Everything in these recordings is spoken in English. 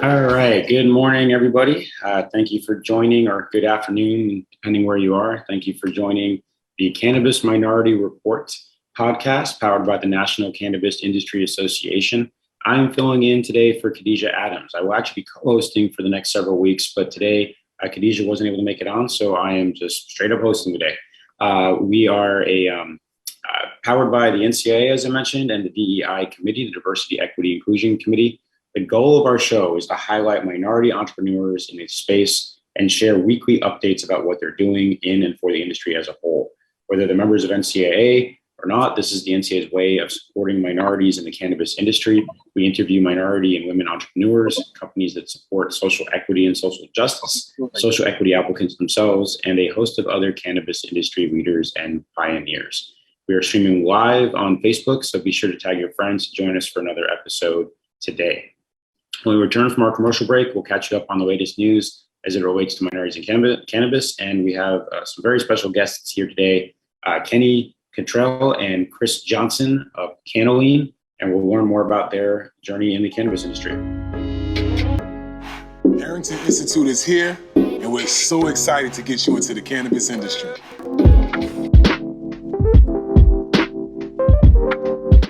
All right. Good morning, everybody. Thank you for joining, or good afternoon, depending where you are. Thank you for joining the Cannabis Minority Report podcast powered by the National Cannabis Industry Association. I'm filling in today for Khadijah Adams. I will actually be co-hosting for the next several weeks, but today Khadijah wasn't able to make it on, so I am just straight up hosting today. We are powered by the NCIA, as I mentioned, and the DEI Committee, the Diversity, Equity, Inclusion Committee. The goal of our show is to highlight minority entrepreneurs in the space and share weekly updates about what they're doing in and for the industry as a whole. Whether they're members of NCIA or not, this is the NCIA's way of supporting minorities in the cannabis industry. We interview minority and women entrepreneurs, companies that support social equity and social justice, social equity applicants themselves, and a host of other cannabis industry leaders and pioneers. We are streaming live on Facebook, so be sure to tag your friends to join us for another episode today. When we return from our commercial break, we'll catch you up on the latest news as it relates to minorities in cannabis. And we have some very special guests here today, Kenny Cottrell and Chris Johnson of Cannalean, and we'll learn more about their journey in the cannabis industry. Harrington Institute is here, and we're so excited to get you into the cannabis industry.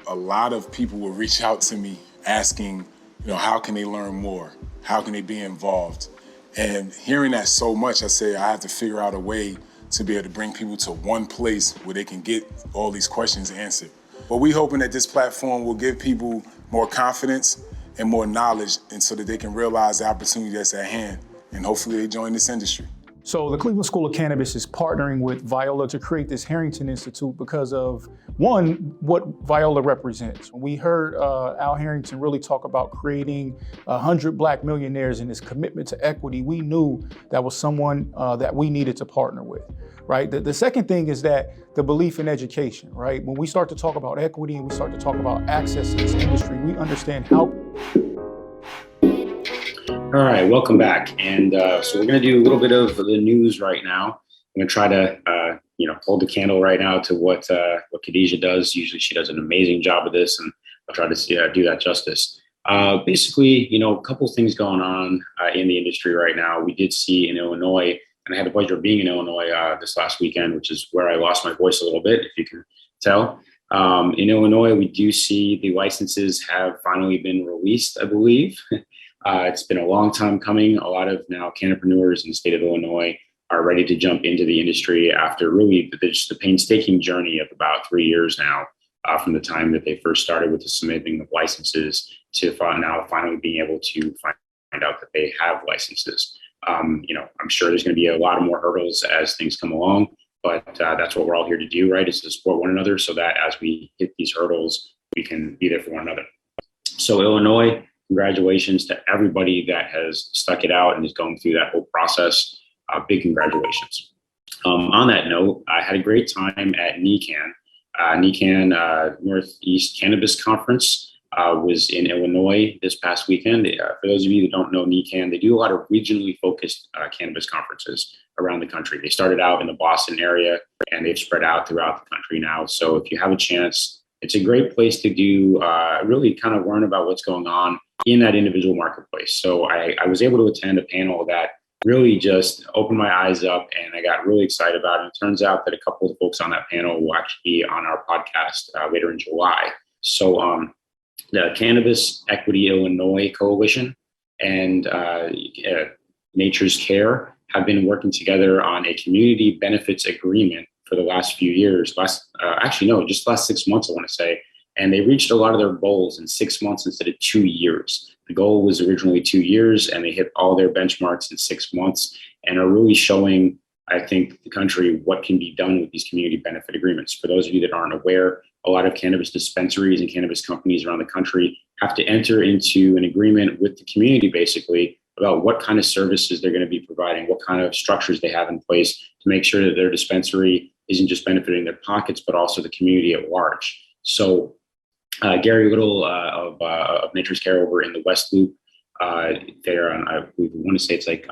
A lot of people will reach out to me asking, how can they learn more? How can they be involved? And hearing that so much, I say I have to figure out a way to be able to bring people to one place where they can get all these questions answered. But we're hoping that this platform will give people more confidence and more knowledge, and so that they can realize the opportunity that's at hand, and hopefully they join this industry. So the Cleveland School of Cannabis is partnering with Viola to create this Harrington Institute because of, one, what Viola represents. We heard Al Harrington really talk about creating 100 Black millionaires and his commitment to equity. We knew that was someone that we needed to partner with, right? The second thing is that the belief in education, right? When we start to talk about equity and we start to talk about access to this industry, we understand how. All right, welcome back. And so we're going to do a little bit of the news right now. I'm going to try to, hold the candle right now to what Khadijah does. Usually she does an amazing job of this, and I'll try to do that justice. Basically, a couple things going on in the industry right now. We did see in Illinois, and I had the pleasure of being in Illinois this last weekend, which is where I lost my voice a little bit, if you can tell. In Illinois, we do see the licenses have finally been released, I believe. It's been a long time coming. A lot of now cannabis in the state of Illinois are ready to jump into the industry after really the painstaking journey of about 3 years now, from the time that they first started with the submitting of licenses to now finally being able to find out that they have licenses. I'm sure there's going to be a lot of more hurdles as things come along, but that's what we're all here to do, right? Is to support one another so that as we hit these hurdles, we can be there for one another. So Illinois, congratulations to everybody that has stuck it out and is going through that whole process. Big congratulations. On that note, I had a great time at NECAN. NECAN Northeast Cannabis Conference was in Illinois this past weekend. For those of you that don't know NECAN, they do a lot of regionally focused cannabis conferences around the country. They started out in the Boston area and they've spread out throughout the country now. So if you have a chance, it's a great place to do really kind of learn about what's going on in that individual marketplace. So I was able to attend a panel that really just opened my eyes up, and I got really excited about it. And it turns out that a couple of the folks on that panel will actually be on our podcast later in July. So the Cannabis Equity Illinois Coalition and Nature's Care have been working together on a community benefits agreement for the last few years, just last 6 months, I want to say. And they reached a lot of their goals in 6 months instead of 2 years. The goal was originally 2 years, and they hit all their benchmarks in 6 months and are really showing, I think, the country what can be done with these community benefit agreements. For those of you that aren't aware, a lot of cannabis dispensaries and cannabis companies around the country have to enter into an agreement with the community, basically, about what kind of services they're going to be providing, what kind of structures they have in place to make sure that their dispensary isn't just benefiting their pockets, but also the community at large. So Gary Little of Nature's Care over in the West Loop, there on, we want to say it's like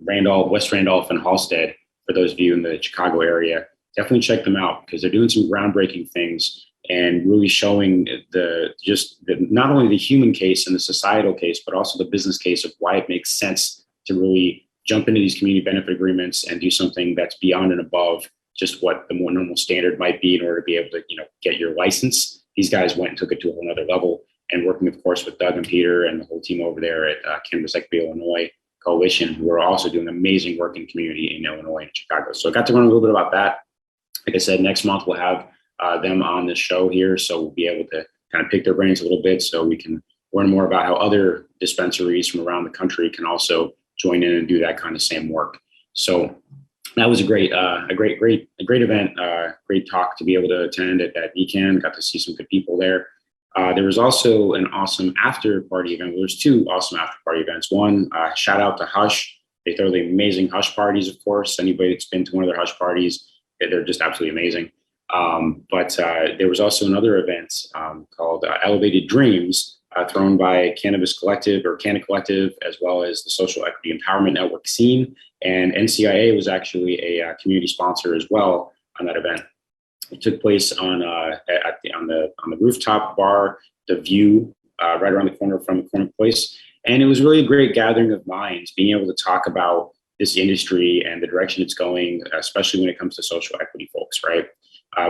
West Randolph and Halstead, for those of you in the Chicago area, definitely check them out because they're doing some groundbreaking things and really showing not only the human case and the societal case, but also the business case of why it makes sense to really jump into these community benefit agreements and do something that's beyond and above just what the more normal standard might be in order to be able to, get your license. These guys went and took it to a whole nother level, and working, of course, with Doug and Peter and the whole team over there at Cannabis Equity Illinois Coalition, who are also doing amazing work in community in Illinois and Chicago. So I got to learn a little bit about that. Like I said, next month we'll have them on the show here, so we'll be able to kind of pick their brains a little bit, so we can learn more about how other dispensaries from around the country can also join in and do that kind of same work. So that was a great event, great talk to be able to attend at ECAN. Got to see some good people there. There was also an awesome after party event. There's two awesome after party events. One, shout out to Hush. They throw the amazing Hush parties, of course. Anybody that's been to one of their Hush parties, they're just absolutely amazing. But there was also another event called Elevated Dreams, thrown by Cannabis Collective or Canna Collective, as well as the Social Equity Empowerment Network Scene. And NCIA was actually a community sponsor as well on that event. It took place on the rooftop bar, The View, right around the corner from the Corner Place. And it was really a great gathering of minds, being able to talk about this industry and the direction it's going, especially when it comes to social equity folks, right?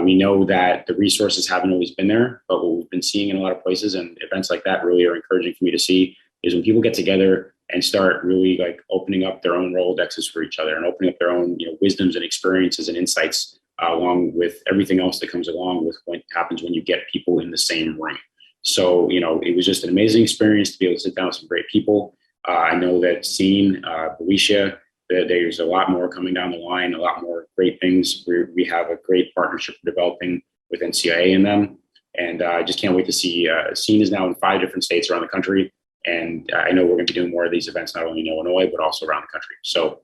We know that the resources haven't always been there, but what we've been seeing in a lot of places, and events like that really are encouraging for me to see, is when people get together and start really like opening up their own Rolodexes for each other and opening up their own wisdoms and experiences and insights, along with everything else that comes along with what happens when you get people in the same room. So, it was just an amazing experience to be able to sit down with some great people. I know that Scene, Felicia, there's a lot more coming down the line, a lot more great things. We have a great partnership developing with NCIA and them. And I just can't wait to see. Scene is now in 5 different states around the country. And I know we're going to be doing more of these events, not only in Illinois, but also around the country. So,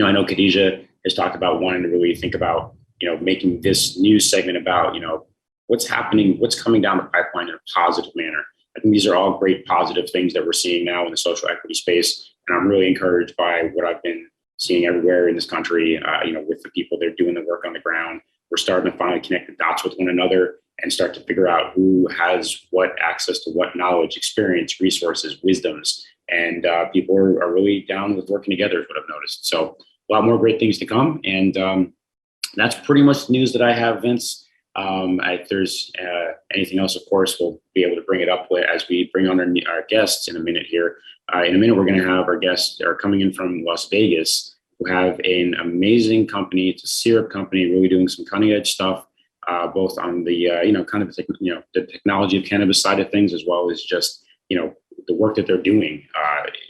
I know Khadijah has talked about wanting to really think about, making this news segment about, what's happening, what's coming down the pipeline in a positive manner. I think these are all great positive things that we're seeing now in the social equity space. And I'm really encouraged by what I've been seeing everywhere in this country, with the people that are doing the work on the ground. We're starting to finally connect the dots with one another and start to figure out who has what access to what knowledge, experience, resources, wisdoms. And people are really down with working together is what I've noticed. So a lot more great things to come. And that's pretty much the news that I have, Vince. If there's anything else, of course, we'll be able to bring it up as we bring on our guests in a minute here. In a minute, we're going to have our guests are coming in from Las Vegas, who have an amazing company. It's a syrup company, really doing some cutting edge stuff, both on the the technology of cannabis side of things, as well as just the work that they're doing.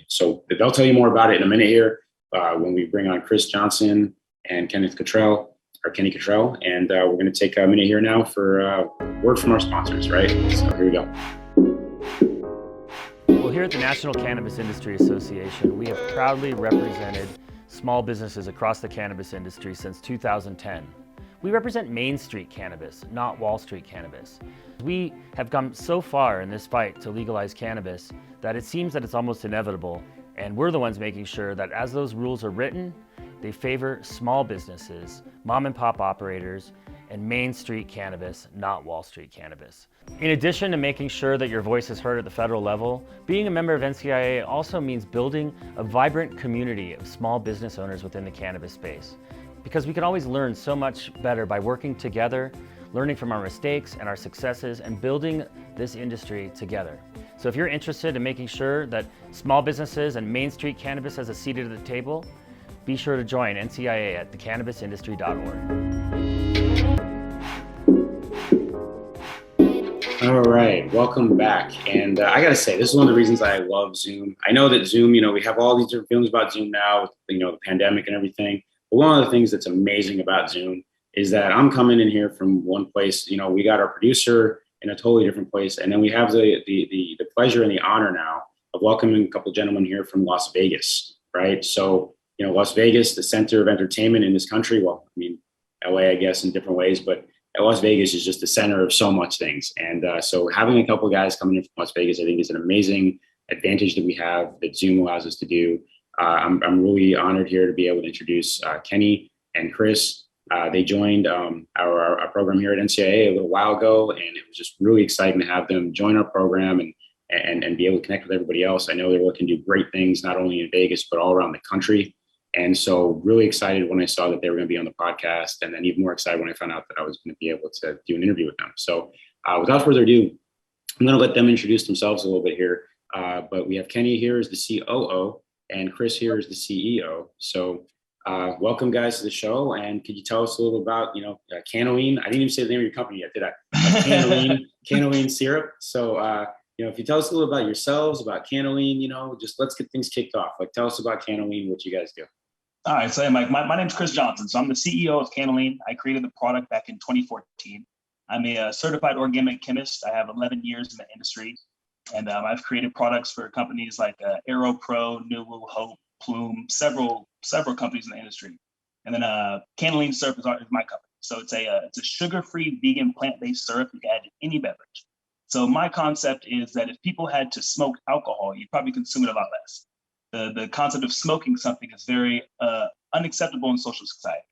So they'll tell you more about it in a minute here when we bring on Chris Johnson and Kenny Cottrell, and we're going to take a minute here now for a word from our sponsors. Right, so here we go. Well, here at the National Cannabis Industry Association, we have proudly represented small businesses across the cannabis industry since 2010. We represent Main Street cannabis, not Wall Street cannabis. We have come so far in this fight to legalize cannabis that it seems that it's almost inevitable, and we're the ones making sure that as those rules are written, they favor small businesses, mom and pop operators, and Main Street cannabis, not Wall Street cannabis. In addition to making sure that your voice is heard at the federal level, being a member of NCIA also means building a vibrant community of small business owners within the cannabis space. Because we can always learn so much better by working together, learning from our mistakes and our successes, and building this industry together. So if you're interested in making sure that small businesses and Main Street cannabis has a seat at the table, be sure to join NCIA at thecannabisindustry.org. All right, welcome back. And I got to say, this is one of the reasons I love Zoom. I know that Zoom, we have all these different feelings about Zoom now, with, the pandemic and everything. But one of the things that's amazing about Zoom is that I'm coming in here from one place. We got our producer in a totally different place. And then we have the pleasure and the honor now of welcoming a couple of gentlemen here from Las Vegas, right? So, Las Vegas, the center of entertainment in this country. Well, LA, I guess, in different ways, but Las Vegas is just the center of so much things. And so having a couple of guys coming in from Las Vegas, I think is an amazing advantage that we have that Zoom allows us to do. I'm really honored here to be able to introduce Kenny and Chris. They joined our program here at NCIA a little while ago, and it was just really exciting to have them join our program and be able to connect with everybody else. I know they're looking to do great things, not only in Vegas, but all around the country. And so really excited when I saw that they were going to be on the podcast, and then even more excited when I found out that I was going to be able to do an interview with them. So without further ado, I'm going to let them introduce themselves a little bit here. But we have Kenny here as the COO and Chris here as the CEO. So welcome, guys, to the show. And could you tell us a little about, Cannalean? I didn't even say the name of your company yet, did I? Cannalean syrup. So, if you tell us a little about yourselves, about Cannalean, just let's get things kicked off. Like, tell us about Cannalean, what you guys do. All right, so hey, Mike, my name's Chris Johnson. So I'm the CEO of Cannalean. I created the product back in 2014. I'm a certified organic chemist. I have 11 years in the industry, and I've created products for companies like AeroPro, Nuwu, Hope, Plume, several companies in the industry. And then Cannalean syrup is my company. So it's a sugar-free, vegan, plant-based syrup you can add to any beverage. So my concept is that if people had to smoke alcohol, you'd probably consume it a lot less. The concept of smoking something is very unacceptable in social society.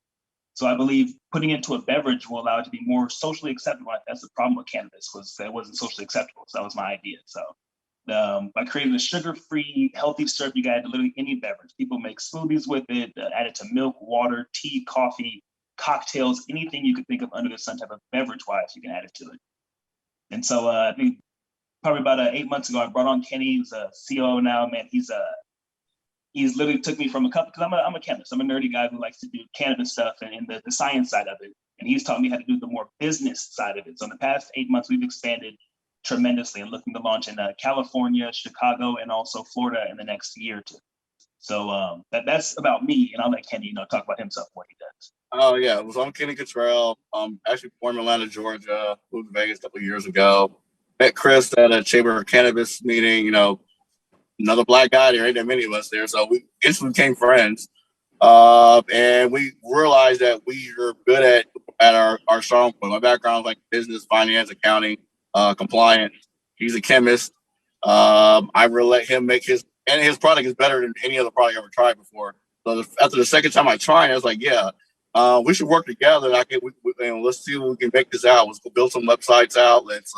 So I believe putting it into a beverage will allow it to be more socially acceptable. That's the problem with cannabis, was that it wasn't socially acceptable. So that was my idea. So I created a sugar-free, healthy syrup you can add to literally any beverage. People make smoothies with it, add it to milk, water, tea, coffee, cocktails, anything you could think of under the sun type of beverage-wise, you can add it to it. And so I think probably about 8 months ago, I brought on Kenny, who's a COO now. Man, he's literally took me from a couple, because I'm a chemist. I'm a nerdy guy who likes to do cannabis stuff and the science side of it. And he's taught me how to do the more business side of it. So in the past 8 months, we've expanded tremendously and looking to launch in California, Chicago, and also Florida in the next year or two. So that's about me. And I'll let Kenny, talk about himself, what he does. Oh, yeah. So I'm Kenny Cottrell. I'm actually born in Atlanta, Georgia. Moved to Vegas a couple of years ago. Met Chris at a Chamber of Cannabis meeting. Another black guy there. Ain't that many of us there. So we instantly became friends. And we realized that we are good at our strong point. My background is like business, finance, accounting, compliance. He's a chemist. I really let him make his product is better than any other product I ever tried before. So after the second time I tried, I was like, yeah. We should work together. Let's see what we can make this out. Let's go build some websites out. Let's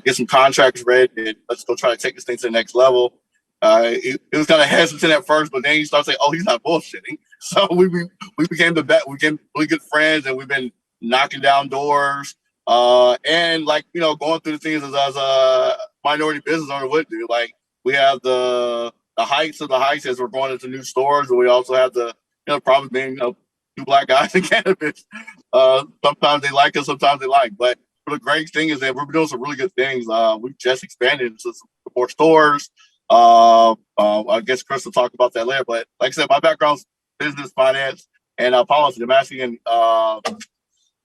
get some contracts ready. And let's go try to take this thing to the next level. It was kind of hesitant at first, but then he started saying, "Oh, he's not bullshitting." So we became really good friends, and we've been knocking down doors. And going through the things as a minority business owner would do. Like, we have the heights of the heights as we're going into new stores, and we also have the problem being two black guys in cannabis. Sometimes they like us, sometimes they like. But the great thing is that we're doing some really good things. We've just expanded into some more stores. I guess Chris will talk about that later. But like I said, my background's business, finance, and policy. I'm actually in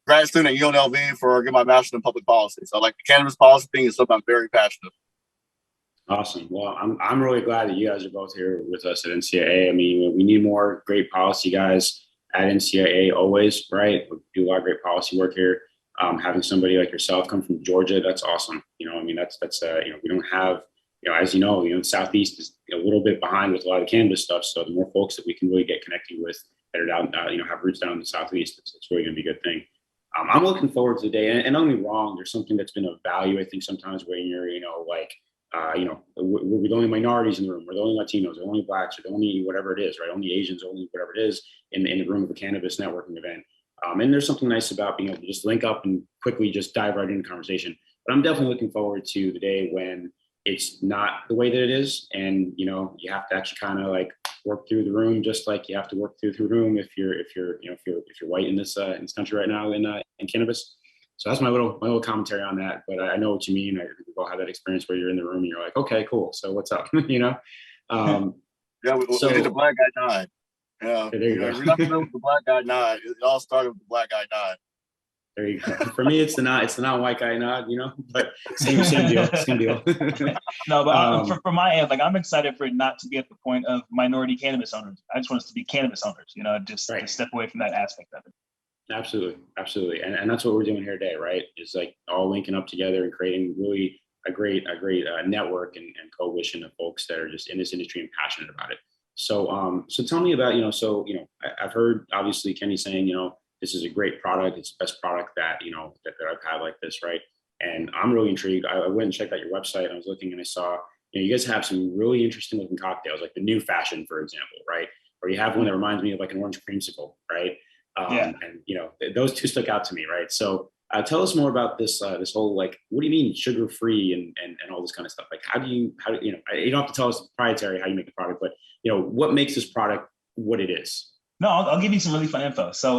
grad student at UNLV for getting my master's in public policy. So the cannabis policy thing is something I'm very passionate about. Awesome. Well, I'm really glad that you guys are both here with us at NCIA. I mean, we need more great policy guys at NCIA always, right? We do a lot of great policy work here. Having somebody like yourself come from Georgia, that's awesome. We don't have, as the Southeast is a little bit behind with a lot of cannabis stuff. So the more folks that we can really get connected with that are down, have roots down in the Southeast, it's really going to be a good thing. I'm looking forward to the day, and don't get me wrong, there's something that's been of value, I think, sometimes when you're, we're the only minorities in the room, we're the only Latinos, the only blacks, or the only whatever it is, right? Only Asians, only whatever it is in the room of a cannabis networking event. And there's something nice about being able to just link up and quickly just dive right into conversation. But I'm definitely looking forward to the day when it's not the way that it is, and you have to actually kind of work through the room, just like you have to work through the room if you're white in this country right now in cannabis. So that's my little commentary on that. But I know what you mean. I think we've all had that experience where you're in the room and you're like, okay, cool. So what's up? Yeah, we did the black guy died. Yeah, there you go. We're not familiar with the black guy nod. It all started with the black guy nod. There you go. For me, it's the not white guy nod, but same deal. No, but from my end, I'm excited for it not to be at the point of minority cannabis owners. I just want us to be cannabis owners, just to step away from that aspect of it. Absolutely. And that's what we're doing here today, right? Is all linking up together and creating really a great network and coalition of folks that are just in this industry and passionate about it. So tell me about, I've heard obviously Kenny saying, this is a great product. It's the best product that, that I've had like this, right? And I'm really intrigued. I went and checked out your website. And I was looking and I saw, you guys have some really interesting looking cocktails, like the new fashion, for example, right? Or you have one that reminds me of like an orange creamsicle, right? And those two stuck out to me, right? So tell us more about this this whole, like, what do you mean sugar free and all this kind of stuff? Like, how do you you don't have to tell us proprietary how you make the product, but what makes this product what it is? No, I'll give you some really fun info. So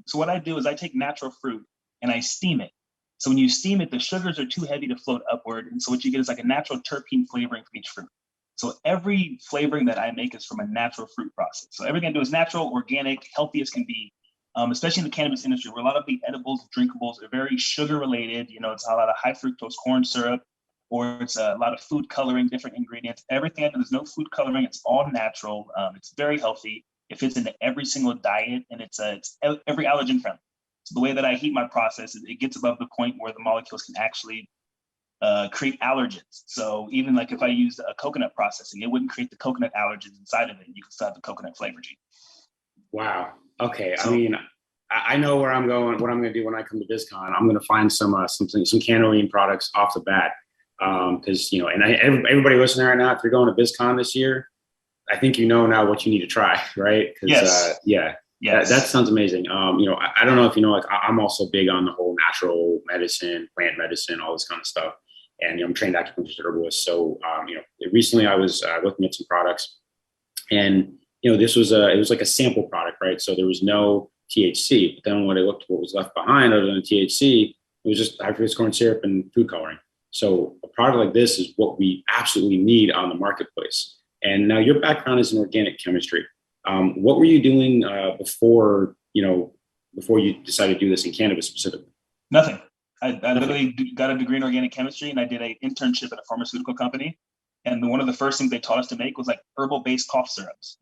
so what I do is I take natural fruit and I steam it. So when you steam it, the sugars are too heavy to float upward. And so what you get is like a natural terpene flavoring from each fruit. So every flavoring that I make is from a natural fruit process. So everything I do is natural, organic, healthy as can be, especially in the cannabis industry, where a lot of the edibles, drinkables are very sugar related. It's a lot of high fructose corn syrup, or it's a lot of food coloring, different ingredients. Everything I do, there's no food coloring. It's all natural. It's very healthy. It fits into every single diet, and it's every allergen friendly. So the way that I heat my process, it gets above the point where the molecules can actually create allergens. So even like if I used a coconut processing, it wouldn't create the coconut allergens inside of it. You can still have the coconut flavor. Wow. Okay. So, I mean, I know where I'm going, what I'm going to do when I come to BizCon. I'm going to find some Cannalean products off the bat. Because, and everybody listening right now, if you're going to BizCon this year, I think now what you need to try, right? Yes. Yes. That sounds amazing. I don't know if like I'm also big on the whole natural medicine, plant medicine, all this kind of stuff. And I'm trained acupuncturist herbalist. So recently I was looking at some products, and this was it was like a sample product, right? So there was no THC. But then when I looked at what was left behind other than THC, it was just high fructose corn syrup and food coloring. So a product like this is what we absolutely need on the marketplace. And now your background is in organic chemistry. What were you doing before you decided to do this in cannabis specifically? Nothing. I literally got a degree in organic chemistry, and I did an internship at a pharmaceutical company. And one of the first things they taught us to make was like herbal-based cough syrups.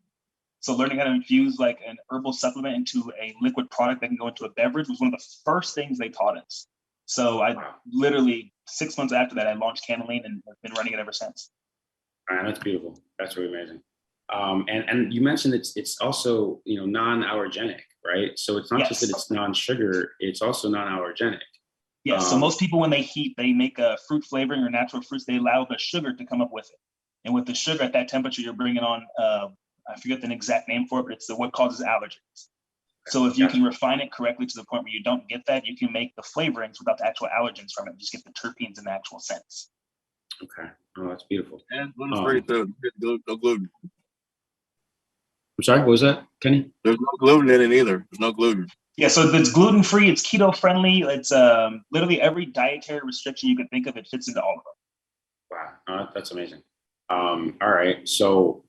So learning how to infuse like an herbal supplement into a liquid product that can go into a beverage was one of the first things they taught us. So I literally 6 months after that, I launched Cannalean and have been running it ever since. That's beautiful. That's really amazing. And you mentioned it's also non-allergenic, right? So it's not just that it's non-sugar; it's also non-allergenic. Yeah. So most people, when they heat, they make a fruit flavoring or natural fruits. They allow the sugar to come up with it, and with the sugar at that temperature, you're bringing on I forget the exact name for it, but it's what causes allergens. So if you can refine it correctly to the point where you don't get that, you can make the flavorings without the actual allergens from it. Just get the terpenes and the actual scents. Okay. Oh, that's beautiful. And gluten-free too. No gluten. I'm sorry, what was that, Kenny? There's no gluten in it either. There's no gluten. Yeah, so it's gluten-free, it's keto-friendly. It's literally every dietary restriction you can think of, it fits into all of them. Wow, that's amazing. All right, so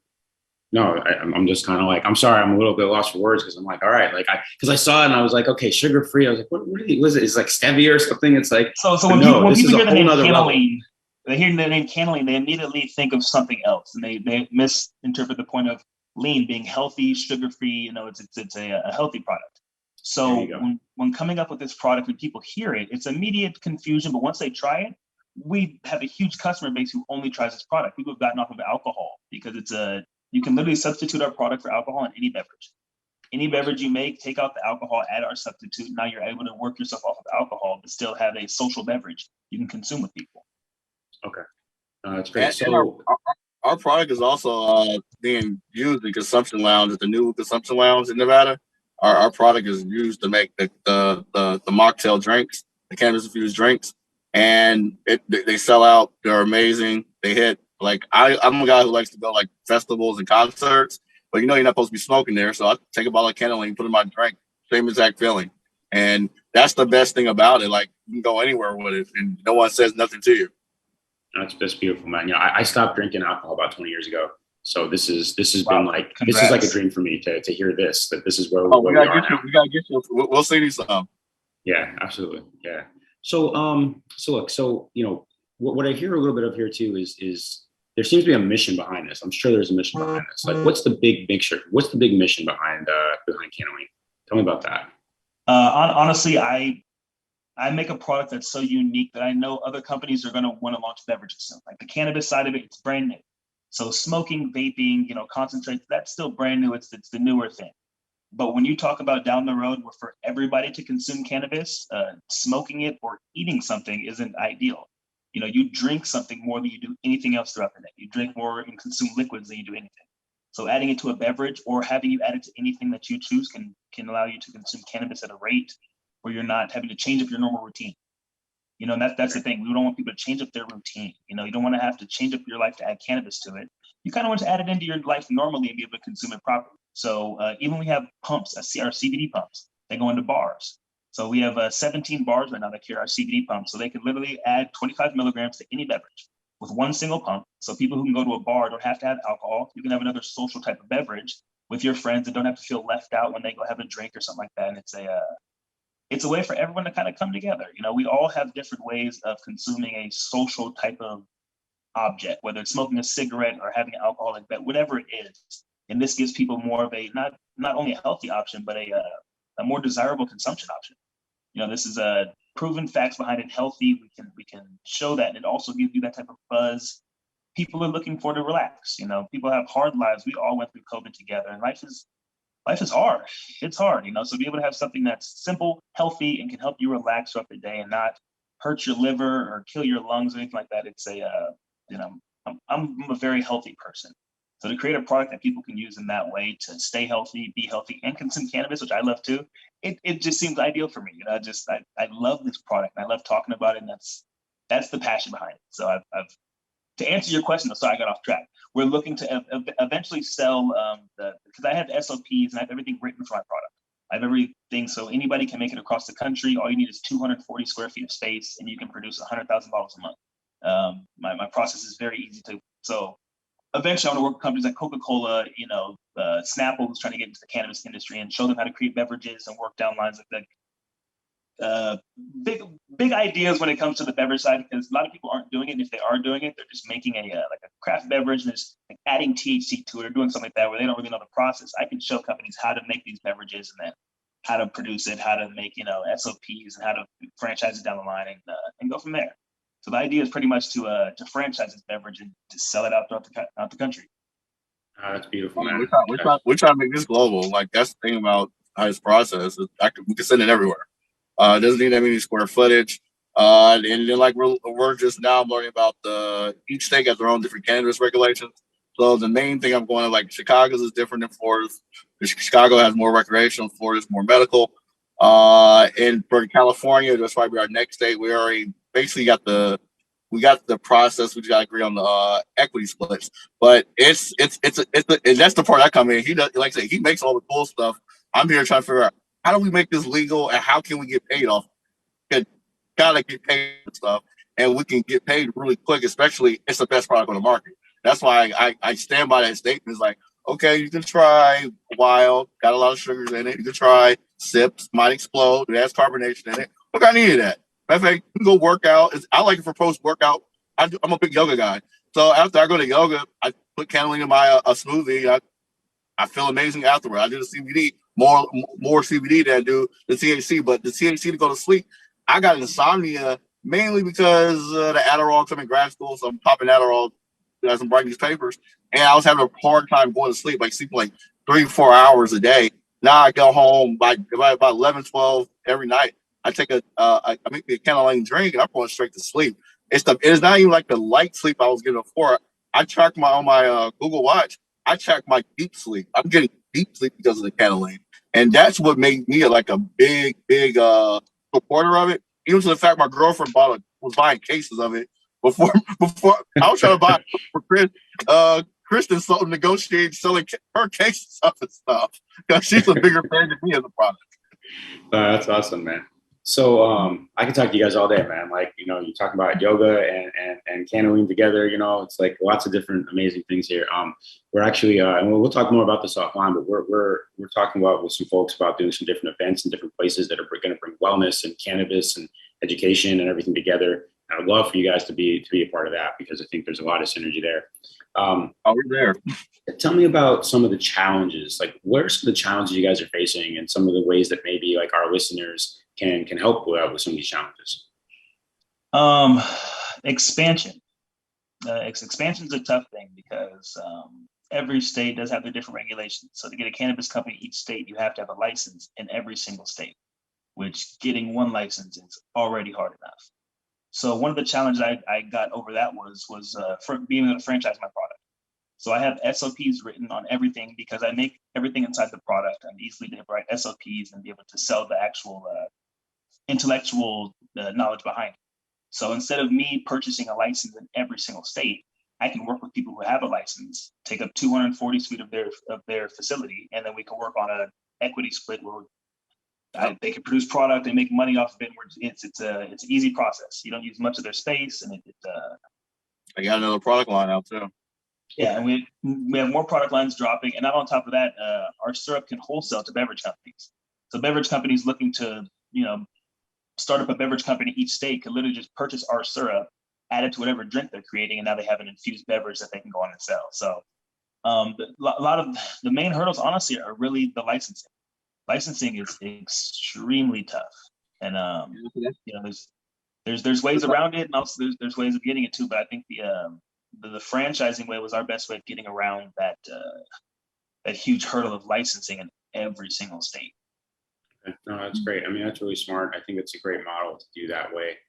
no, I'm just kind of like, I'm sorry, I'm a little bit lost for words because I'm like, all right, like because I saw it and I was like, okay, sugar-free. I was like, what is it? It's like stevia or something. It's like so when people hear the name Cannalean, they hear the name Cannalean, they immediately think of something else, and they misinterpret the point of lean being healthy, sugar-free. It's a healthy product. So when coming up with this product, when people hear it, it's immediate confusion. But once they try it, we have a huge customer base who only tries this product. People have gotten off of alcohol because you can literally substitute our product for alcohol in any beverage. Any beverage you make, take out the alcohol, add our substitute. Now you're able to work yourself off of alcohol, but still have a social beverage you can consume with people. Okay, that's great. And our product is also being used in consumption lounge at the new consumption lounge in Nevada. Our product is used to make the mocktail drinks, the cannabis infused drinks, and they sell out. They're amazing. They hit. Like I'm a guy who likes to go like festivals and concerts, but you're not supposed to be smoking there. So I take a bottle of Cannalean, put it in my drink, same exact feeling. And that's the best thing about it. Like you can go anywhere with it and no one says nothing to you. That's beautiful, man. I stopped drinking alcohol about 20 years ago. So this has been like, congrats. This is like a dream for me to hear this, that this is where we gotta get you. We gotta get you. We'll see you some. Yeah, absolutely. Yeah. So look, what I hear a little bit of here too is there seems to be a mission behind this. I'm sure there's a mission behind this. Like, what's the big picture? What's the big mission behind Cannalean? Tell me about that. Honestly, I make a product that's so unique that I know other companies are going to want to launch beverages soon. Like the cannabis side of it, it's brand new. So smoking, vaping, concentrates, that's still brand new. It's the newer thing. But when you talk about down the road where for everybody to consume cannabis, smoking it or eating something isn't ideal. You know, you drink something more than you do anything else throughout the day. You drink more and consume liquids than you do anything. So adding it to a beverage or having you add it to anything that you choose can allow you to consume cannabis at a rate where you're not having to change up your normal routine. You know, and that's the thing. We don't want people to change up their routine. You know, you don't want to have to change up your life to add cannabis to it. You kind of want to add it into your life normally and be able to consume it properly. So even we have pumps, our CBD pumps, they go into bars. So we have 17 bars right now that carry our CBD pumps. So they can literally add 25 milligrams to any beverage with one single pump. So people who can go to a bar don't have to have alcohol. You can have another social type of beverage with your friends and don't have to feel left out when they go have a drink or something like that. And it's a way for everyone to kind of come together. You know, we all have different ways of consuming a social type of object, whether it's smoking a cigarette or having an alcoholic bet, whatever it is. And this gives people more of a not only a healthy option, but a more desirable consumption option. You know, this is a proven facts behind it. Healthy. We can show that, and it also gives you that type of buzz. People are looking for to relax. You know, people have hard lives. We all went through COVID together, and life is hard. It's hard, you know. So be able to have something that's simple, healthy, and can help you relax throughout the day and not hurt your liver or kill your lungs or anything like that. It's you know, I'm a very healthy person. So to create a product that people can use in that way to stay healthy, be healthy, and consume cannabis, which I love too, it just seems ideal for me. You know, I love this product and I love talking about it, and that's the passion behind it. So I've to answer your question, sorry, I got off track. We're looking to eventually sell because I have the SOPs and I have everything written for my product. I have everything so anybody can make it across the country. All you need is 240 square feet of space, and you can produce 100,000 bottles a month. My process is very easy to. So eventually, I want to work with companies like Coca-Cola, you know, Snapple, who's trying to get into the cannabis industry, and show them how to create beverages and work down lines like that. Big ideas when it comes to the beverage side, because a lot of people aren't doing it. And if they are doing it, they're just making like a craft beverage and just like adding THC to it or doing something like that where they don't really know the process. I can show companies how to make these beverages and then how to produce it, how to make, you know, SOPs and how to franchise it down the line and go from there. So the idea is pretty much to franchise this beverage and to sell it out throughout the country. That's beautiful, man. We're trying to make this global. Like that's the thing about how this process is. We can send it everywhere. It doesn't need that many square footage. And then like we're just now learning about each state has their own different cannabis regulations. So the main thing I'm going to like Chicago's is different than Florida's. Chicago has more recreational, Florida's more medical. And for California, that's probably our next state. We already basically got the process. We just got to agree on the equity splits. But it's and that's the part I come in. He does, like I say, he makes all the cool stuff. I'm here trying to figure out how do we make this legal and how can we get paid off? Gotta get paid and stuff, and we can get paid really quick. Especially, it's the best product on the market. That's why I stand by that statement. It's like, okay, you can try wild, got a lot of sugars in it. You can try sips, might explode. It has carbonation in it. Look, I needed that. Matter of fact, you can go work out. I like it for post workout. I'm a big yoga guy, so after I go to yoga, I put Cannalean in my a smoothie. I feel amazing afterward. I do the CBD more CBD than I do the THC, but the THC to go to sleep. I got insomnia mainly because the Adderall. I'm in grad school, so I'm popping Adderall as I'm writing these papers, and I was having a hard time going to sleep. Like sleeping like 3-4 hours a day. Now I go home by about 11, 12 every night. I take I make me a Cannalean drink, and I'm going straight to sleep. It is not even like the light sleep I was getting before. I track on my Google Watch. I track my deep sleep. I'm getting deep sleep because of the Cannalean. And that's what made me like a big supporter of it. Even to the fact my girlfriend was buying cases of it before I was trying to buy it for Chris. Kristen negotiated selling her cases of and stuff because she's a bigger fan than me of the product. That's awesome, man. So I can talk to you guys all day, man. Like, you know, you talk about yoga and Cannalean together, you know, it's like lots of different amazing things here. We're actually, and we'll talk more about this offline, but we're talking about with some folks about doing some different events in different places that are going to bring wellness and cannabis and education and everything together. I would love for you guys to be a part of that because I think there's a lot of synergy there. We're there. Tell me about some of the challenges. Like, what are some of the challenges you guys are facing, and some of the ways that maybe like our listeners can help with some of these challenges? Expansion. Expansion is a tough thing because every state does have their different regulations. So to get a cannabis company in each state, you have to have a license in every single state, which getting one license is already hard enough. So one of the challenges I got over that was for being able to franchise my product. So I have SOPs written on everything because I make everything inside the product. I'm easily to write SOPs and be able to sell the actual intellectual knowledge behind it. So instead of me purchasing a license in every single state, I can work with people who have a license, take up 240 feet of their facility, and then we can work on an equity split where they can produce product and make money off of it. It's an easy process. You don't use much of their space, and I got another product line out too. Yeah, and we have more product lines dropping, and not on top of that, our syrup can wholesale to beverage companies. So beverage companies looking to start up a beverage company in each state could literally just purchase our syrup, add it to whatever drink they're creating, and now they have an infused beverage that they can go on and sell. So a lot of the main hurdles, honestly, are really the licensing. Licensing is extremely tough, and there's ways around it, and also there's ways of getting it too. But I think the franchising way was our best way of getting around that huge hurdle of licensing in every single state. No, that's great. I mean, that's really smart. I think it's a great model to do that way.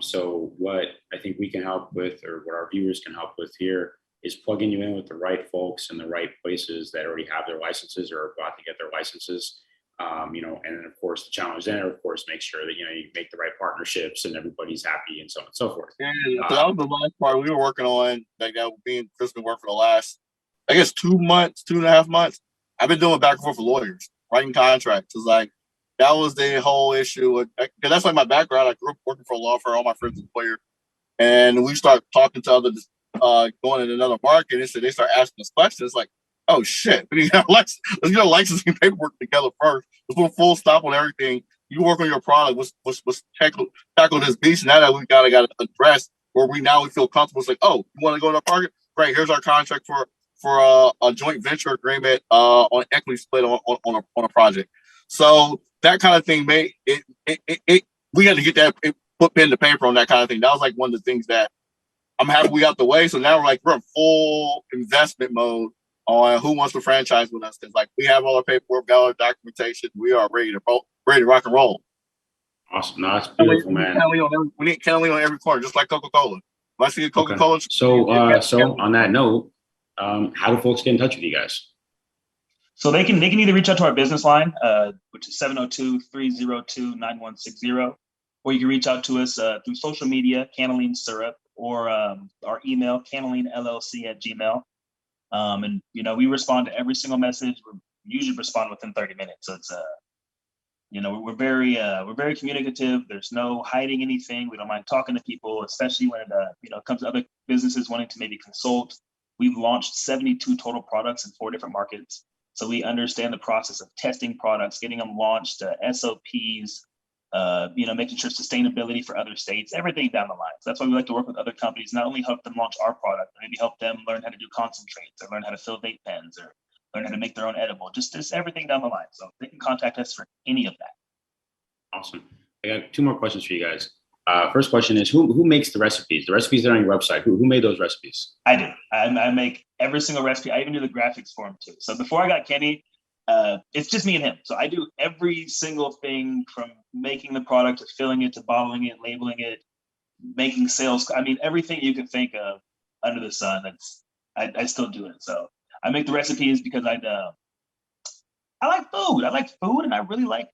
So what I think we can help with, or what our viewers can help with here, is plugging you in with the right folks in the right places that already have their licenses or are about to get their licenses. And then of course the challenge there, of course, make sure that you make the right partnerships and everybody's happy and so on and so forth. Yeah, so that was the last part we were working on. Like that, me and Chris been working for the last, I guess, 2.5 months. I've been doing back and forth with lawyers, writing contracts. It's like that was the whole issue. Because that's like my background. I grew up working for a law firm. All my friends are lawyers, and we start talking to others, going in another market. And so they start asking us questions like, "Oh shit, let's get our licensing paperwork together first. Let's put a full stop on everything. You work on your product. Let's tackle this beast. Now that we got to address where we feel comfortable. It's like, oh, you want to go to the market? Great. Here's our contract for a joint venture agreement on equity split on a project. So that kind of thing we had to get that put pen to paper on that kind of thing. That was like one of the things that I'm happy we got the way. So now we're in full investment mode on who wants to franchise with us. Because like we have all our paperwork, got all our documentation, we are ready to rock and roll. Awesome. No, that's beautiful, man. We need Cannalean on every corner, just like Coca-Cola. If I see a Coca-Cola. Okay. So on that note, how do folks get in touch with you guys? So they can either reach out to our business line, which is 702-302-9160, or you can reach out to us through social media, Cannalean Syrup, or our email, cannaleanllc@gmail.com. And we respond to every single message. We usually respond within 30 minutes. So it's we're very communicative. There's no hiding anything. We don't mind talking to people, especially when it comes to other businesses wanting to maybe consult. We've launched 72 total products in 4 different markets. So we understand the process of testing products, getting them launched, SOPs, making sure sustainability for other states, everything down the line. So that's why we like to work with other companies, not only help them launch our product, but maybe help them learn how to do concentrates or learn how to fill vape pens or learn how to make their own edible, just everything down the line. So they can contact us for any of that. Awesome. I got 2 more questions for you guys. First question is, who makes the recipes? The recipes that are on your website, who made those recipes? I do. I make every single recipe. I even do the graphics for them too. So before I got Kenny, it's just me and him. So I do every single thing from making the product to filling it to bottling it, labeling it, making sales. I mean, everything you can think of under the sun. I still do it. So I make the recipes because I like food. I like food, and I really like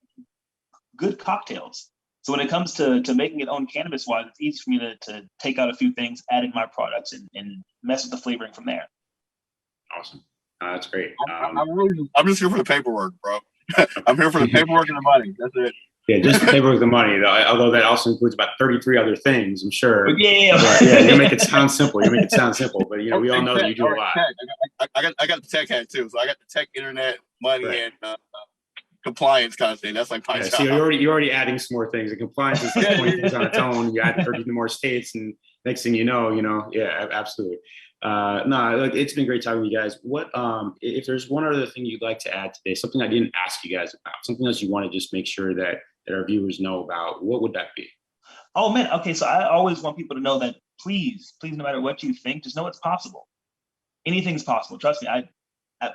good cocktails. So when it comes to making it own cannabis wise, it's easy for me to take out a few things, add in my products, and mess with the flavoring from there. Awesome. That's great. I'm just here for the paperwork, bro. I'm here for the paperwork and the money. That's it. Yeah, just the paperwork, the money. Although that also includes about 33 other things, I'm sure. But yeah, you make it sound simple. But we all know that you do a lot. I got the tech hat too, so I got the tech, internet, money, right, and compliance kind of thing. That's like my job. So you're already adding some more things. The compliance is like 20 things on its own. You add 30 more states, and next thing you know, yeah, absolutely. Look, it's been great talking to you guys. What if there's one other thing you'd like to add today, something I didn't ask you guys about, something else you want to just make sure that our viewers know about, what would that be? Oh man, okay. So I always want people to know that please, no matter what you think, just know it's possible. anything's possible. Trust me.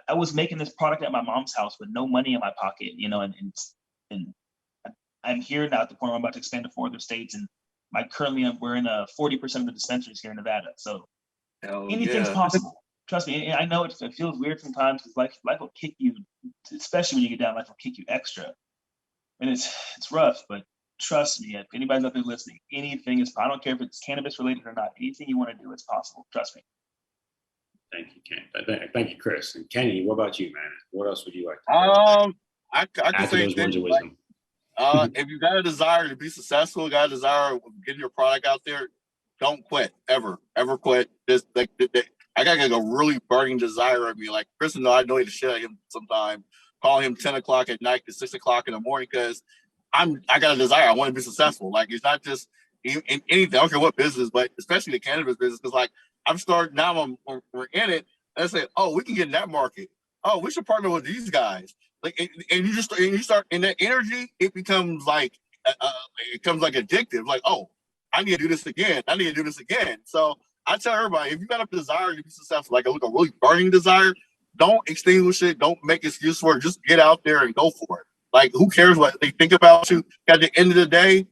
I was making this product at my mom's house with no money in my pocket, and I'm here now at the point where I'm about to expand to 4 other states, and we're in 40% of the dispensaries here in Nevada. So anything's possible. Trust me. And I know it feels weird sometimes because life will kick you, especially when you get down. Life will kick you extra, and it's rough. But trust me, if anybody's out there listening, anything is. I don't care if it's cannabis related or not. Anything you want to do, it's possible. Trust me. Thank you, Ken. Thank you, Chris. And Kenny, what about you, man? What else would you like to I can add to say those words of things like, wisdom? if you got a desire to be successful, got a desire of getting your product out there, don't quit ever quit. I got like a really burning desire of me. Like Chris, I know the shit out of him sometimes. Call him 10 o'clock at night to 6 o'clock in the morning because I got a desire. I want to be successful. Like it's not just in anything. I don't care what business, but especially the cannabis business. Because like I'm starting now. We're in it. And I say, oh, we can get in that market. Oh, we should partner with these guys. Like, and you start in that energy. It becomes like addictive. Like, oh, I need to do this again. I need to do this again. So I tell everybody, if you got a desire to be successful, like a really burning desire, don't extinguish it. Don't make excuses for it. Just get out there and go for it. Like, who cares what they think about you? At the end of the day,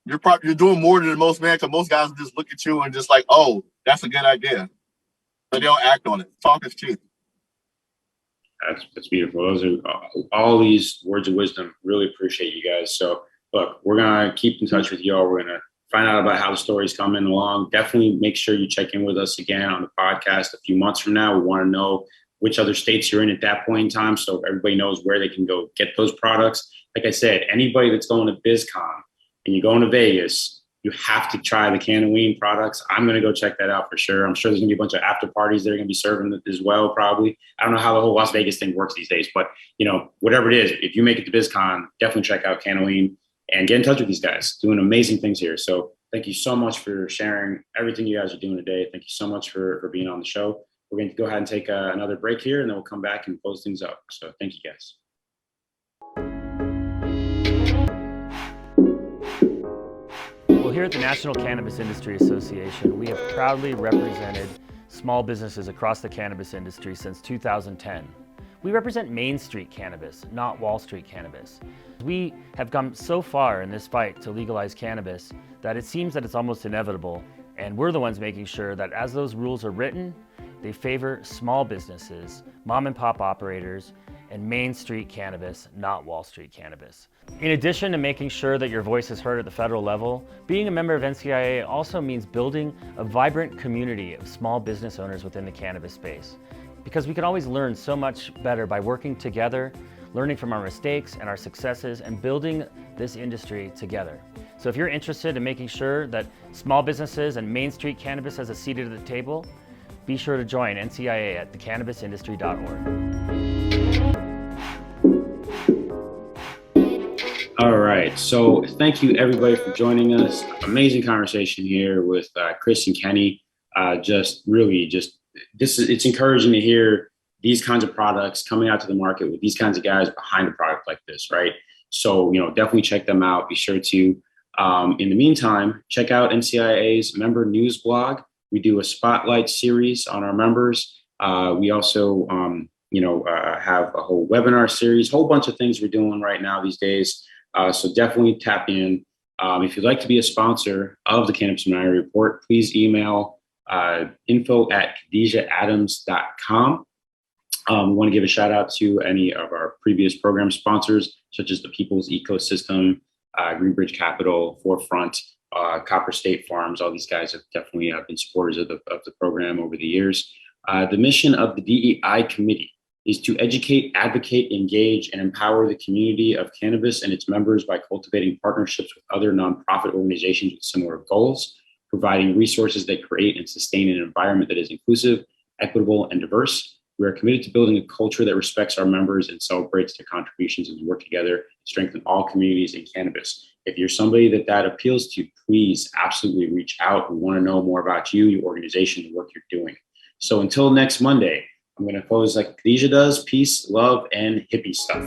you're doing more than most, man, because most guys just look at you and just like, oh, that's a good idea. But they don't act on it. Talk is cheap. That's beautiful. Those are all these words of wisdom. Really appreciate you guys. So look, we're going to keep in touch with y'all. We're going to find out about how the story's coming along. Definitely make sure you check in with us again on the podcast a few months from now. We want to know which other states you're in at that point in time, so everybody knows where they can go get those products. Like I said, anybody that's going to BizCon and you're going to Vegas, you have to try the Cannalean products. I'm going to go check that out for sure. I'm sure there's going to be a bunch of after parties they're going to be serving as well, probably. I don't know how the whole Las Vegas thing works these days, but whatever it is, if you make it to BizCon, definitely check out Cannalean and get in touch with these guys. Doing amazing things here. So thank you so much for sharing everything you guys are doing today. Thank you so much for being on the show. We're going to go ahead and take another break here, and then we'll come back and close things up. So thank you, guys. Well, here at the National Cannabis Industry Association, we have proudly represented small businesses across the cannabis industry since 2010. We represent Main Street cannabis, not Wall Street cannabis. We have come so far in this fight to legalize cannabis that it seems that it's almost inevitable, and we're the ones making sure that as those rules are written, they favor small businesses, mom and pop operators, and Main Street cannabis, not Wall Street cannabis. In addition to making sure that your voice is heard at the federal level, being a member of NCIA also means building a vibrant community of small business owners within the cannabis space. Because we can always learn so much better by working together, learning from our mistakes and our successes, and building this industry together. So if you're interested in making sure that small businesses and Main Street cannabis has a seat at the table, be sure to join NCIA at thecannabisindustry.org. All right. So thank you, everybody, for joining us. Amazing conversation here with Chris and Kenny. It's encouraging to hear these kinds of products coming out to the market with these kinds of guys behind a product like this, right? So, definitely check them out. Be sure to, in the meantime, check out NCIA's member news blog. We do a spotlight series on our members. We also, have a whole webinar series, whole bunch of things we're doing right now these days. So definitely tap in. If you'd like to be a sponsor of the Cannabis Minority Report, please email info@khadijahadams.com. We want to give a shout out to any of our previous program sponsors, such as the People's Ecosystem, Greenbridge Capital, Forefront, Copper State Farms. All these guys have definitely been supporters of the program over the years. The mission of the DEI committee is to educate, advocate, engage, and empower the community of cannabis and its members by cultivating partnerships with other nonprofit organizations with similar goals, providing resources that create and sustain an environment that is inclusive, equitable, and diverse. We are committed to building a culture that respects our members and celebrates their contributions as we work together to strengthen all communities in cannabis. If you're somebody that appeals to, please absolutely reach out. We want to know more about you, your organization, the work you're doing. So until next Monday, I'm going to close like Khadijah does. Peace, love, and hippie stuff.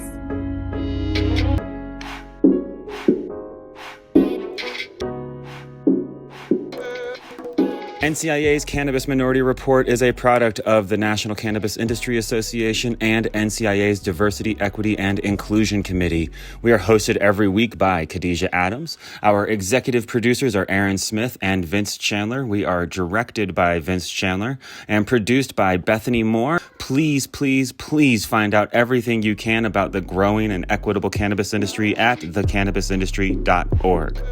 NCIA's Cannabis Minority Report is a product of the National Cannabis Industry Association and NCIA's Diversity, Equity, and Inclusion Committee. We are hosted every week by Khadijah Adams. Our executive producers are Aaron Smith and Vince Chandler. We are directed by Vince Chandler and produced by Bethany Moore. Please, please, please find out everything you can about the growing and equitable cannabis industry at thecannabisindustry.org.